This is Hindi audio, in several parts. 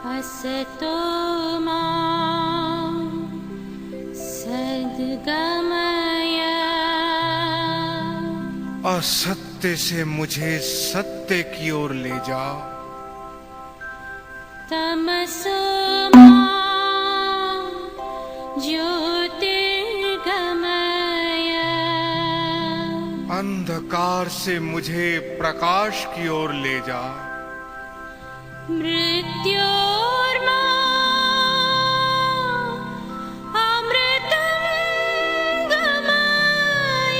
असतो मा सद्गमय। असत्य से मुझे सत्य की ओर ले जा। तमसो मा ज्योतिर्गमय। अंधकार से मुझे प्रकाश की ओर ले जा। मृत्योर्मा अमृतं गमय।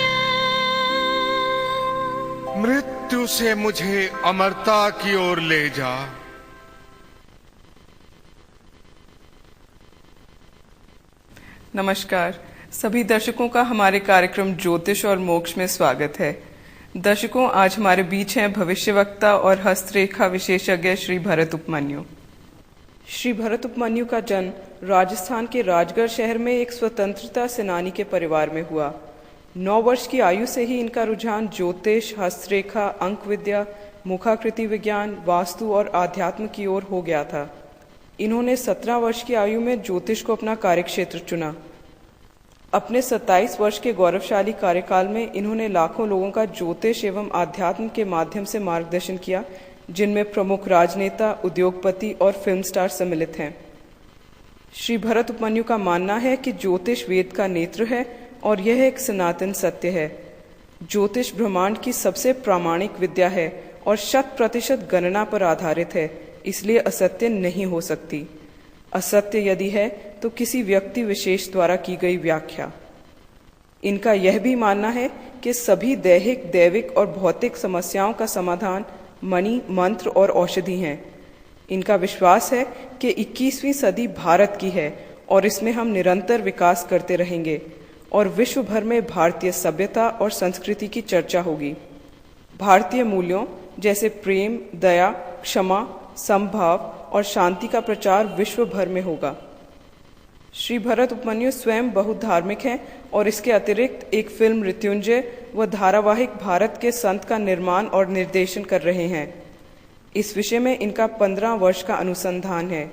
मृत्यु से मुझे अमरता की ओर ले जा। नमस्कार, सभी दर्शकों का हमारे कार्यक्रम ज्योतिष और मोक्ष में स्वागत है। दर्शकों, आज हमारे बीच हैं भविष्यवक्ता और हस्तरेखा विशेषज्ञ श्री भरत उपमन्यु। श्री भरत उपमन्यु का जन्म राजस्थान के राजगढ़ शहर में एक स्वतंत्रता सेनानी के परिवार में हुआ। 9 वर्ष की आयु से ही इनका रुझान ज्योतिष, हस्तरेखा, अंक विद्या, मुखाकृति विज्ञान, वास्तु और आध्यात्म की ओर हो गया था। इन्होंने 17 वर्ष की आयु में ज्योतिष को अपना कार्यक्षेत्र चुना। अपने 27 वर्ष के गौरवशाली कार्यकाल में इन्होंने लाखों लोगों का ज्योतिष एवं आध्यात्म के माध्यम से मार्गदर्शन किया, जिनमें प्रमुख राजनेता, उद्योगपति और फिल्म स्टार सम्मिलित हैं। श्री भरत उपमन्यु का मानना है कि ज्योतिष वेद का नेत्र है और यह एक सनातन सत्य है। ज्योतिष ब्रह्मांड की सबसे प्रामाणिक विद्या है और 100% गणना पर आधारित है, इसलिए असत्य नहीं हो सकती। असत्य यदि है तो किसी व्यक्ति विशेष द्वारा की गई व्याख्या। इनका यह भी मानना है कि सभी दैहिक, दैविक और भौतिक समस्याओं का समाधान मणि, मंत्र और औषधि हैं। इनका विश्वास है कि 21वीं सदी भारत की है और इसमें हम निरंतर विकास करते रहेंगे और विश्व भर में भारतीय सभ्यता और संस्कृति की चर्चा होगी। भारतीय मूल्यों जैसे प्रेम, दया, क्षमा, समभाव और शांति का प्रचार विश्व भर में होगा। श्री भरत उपमन्यु स्वयं बहुत धार्मिक हैं और इसके अतिरिक्त एक फिल्म मृत्युंजय व धारावाहिक भारत के संत का निर्माण और निर्देशन कर रहे हैं। इस विषय में इनका 15 वर्ष का अनुसंधान है।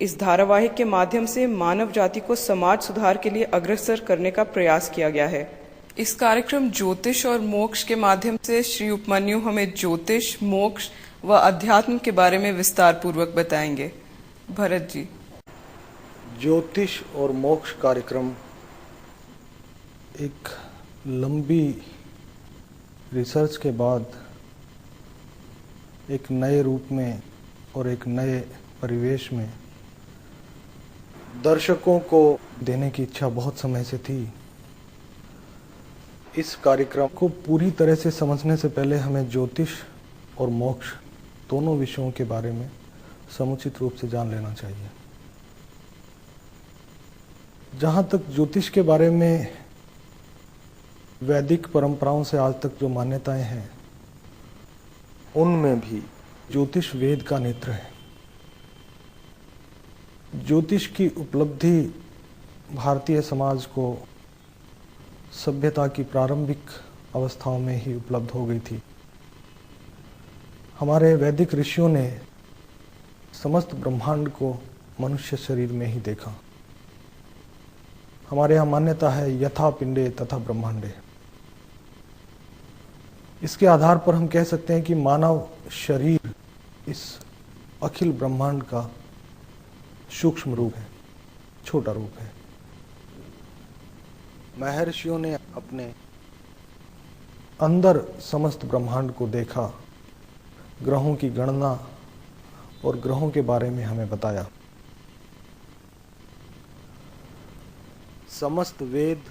इस धारावाहिक के माध्यम से मानव जाति को समाज सुधार के लिए अग्रसर करने का प्रयास किया गया है। इस कार्यक्रम ज्योतिष और मोक्ष के माध्यम से श्री उपमन्यु हमें ज्योतिष, मोक्ष व अध्यात्म के बारे में विस्तार पूर्वक बताएंगे। भरत जी। ज्योतिष और मोक्ष कार्यक्रम एक लंबी रिसर्च के बाद एक नए रूप में और एक नए परिवेश में दर्शकों को देने की इच्छा बहुत समय से थी। इस कार्यक्रम को पूरी तरह से समझने से पहले हमें ज्योतिष और मोक्ष दोनों विषयों के बारे में समुचित रूप से जान लेना चाहिए। जहाँ तक ज्योतिष के बारे में वैदिक परंपराओं से आज तक जो मान्यताएं हैं, उनमें भी ज्योतिष वेद का नेत्र है। ज्योतिष की उपलब्धि भारतीय समाज को सभ्यता की प्रारंभिक अवस्थाओं में ही उपलब्ध हो गई थी। हमारे वैदिक ऋषियों ने समस्त ब्रह्मांड को मनुष्य शरीर में ही देखा। हमारे यहाँ मान्यता है यथा पिंडे तथा ब्रह्मांडे। इसके आधार पर हम कह सकते हैं कि मानव शरीर इस अखिल ब्रह्मांड का सूक्ष्म रूप है, छोटा रूप है। महर्षियों ने अपने अंदर समस्त ब्रह्मांड को देखा, ग्रहों की गणना और ग्रहों के बारे में हमें बताया। समस्त वेद,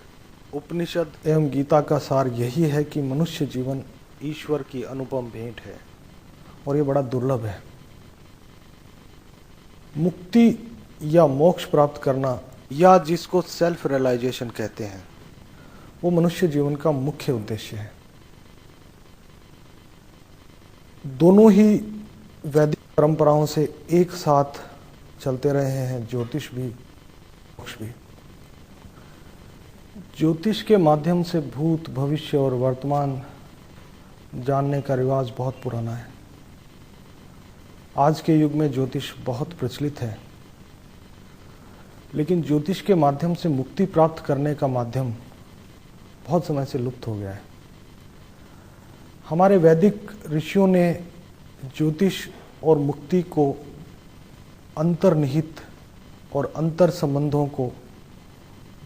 उपनिषद एवं गीता का सार यही है कि मनुष्य जीवन ईश्वर की अनुपम भेंट है और ये बड़ा दुर्लभ है। मुक्ति या मोक्ष प्राप्त करना, या जिसको सेल्फ रियलाइजेशन कहते हैं, वो मनुष्य जीवन का मुख्य उद्देश्य है। दोनों ही वैदिक परंपराओं से एक साथ चलते रहे हैं, ज्योतिष भी, मोक्ष भी। ज्योतिष के माध्यम से भूत, भविष्य और वर्तमान जानने का रिवाज बहुत पुराना है। आज के युग में ज्योतिष बहुत प्रचलित है, लेकिन ज्योतिष के माध्यम से मुक्ति प्राप्त करने का माध्यम बहुत समय से लुप्त हो गया है। हमारे वैदिक ऋषियों ने ज्योतिष और मुक्ति को अंतर्निहित और अंतर संबंधों को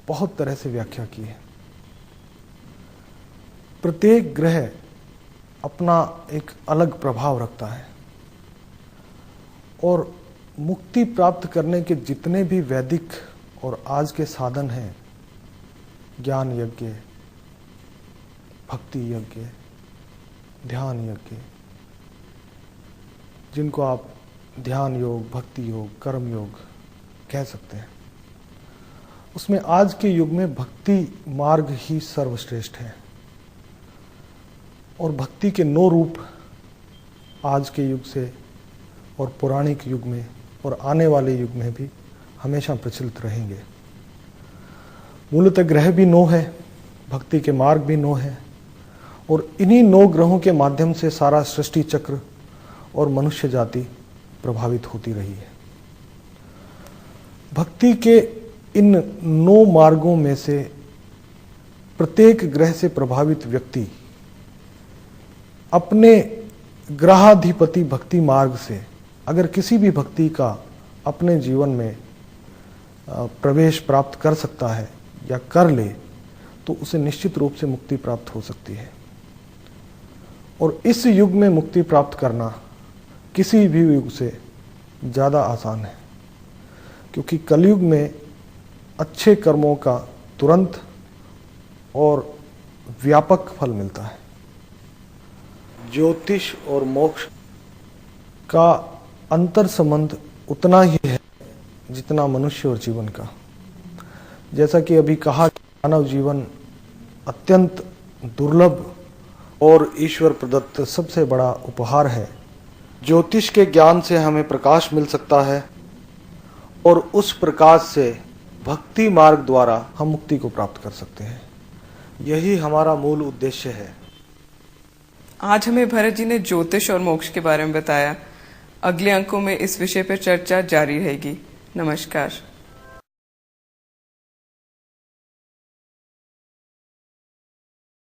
बहुत तरह से व्याख्या की है। प्रत्येक ग्रह अपना एक अलग प्रभाव रखता है और मुक्ति प्राप्त करने के जितने भी वैदिक और आज के साधन हैं, ज्ञान यज्ञ, भक्ति यज्ञ, ध्यान यज्ञ, जिनको आप ध्यान योग, भक्ति योग, कर्म योग कह सकते हैं, उसमें आज के युग में भक्ति मार्ग ही सर्वश्रेष्ठ है। और भक्ति के 9 रूप आज के युग से और पौराणिक युग में और आने वाले युग में भी हमेशा प्रचलित रहेंगे। मूलतः ग्रह भी 9 है, भक्ति के मार्ग भी 9 है और इन्हीं 9 ग्रहों के माध्यम से सारा सृष्टि चक्र और मनुष्य जाति प्रभावित होती रही है। भक्ति के इन 9 मार्गों में से प्रत्येक ग्रह से प्रभावित व्यक्ति अपने ग्रहाधिपति भक्ति मार्ग से अगर किसी भी भक्ति का अपने जीवन में प्रवेश प्राप्त कर सकता है या कर ले, तो उसे निश्चित रूप से मुक्ति प्राप्त हो सकती है। और इस युग में मुक्ति प्राप्त करना किसी भी युग से ज़्यादा आसान है, क्योंकि कलयुग में अच्छे कर्मों का तुरंत और व्यापक फल मिलता है। ज्योतिष और मोक्ष का अंतर संबंध उतना ही है जितना मनुष्य और जीवन का। जैसा कि अभी कहा, मानव जीवन अत्यंत दुर्लभ और ईश्वर प्रदत्त सबसे बड़ा उपहार है। ज्योतिष के ज्ञान से हमें प्रकाश मिल सकता है और उस प्रकाश से भक्ति मार्ग द्वारा हम मुक्ति को प्राप्त कर सकते हैं। यही हमारा मूल उद्देश्य है। आज हमें भरत जी ने ज्योतिष और मोक्ष के बारे में बताया। अगले अंकों में इस विषय पर चर्चा जारी रहेगी। नमस्कार।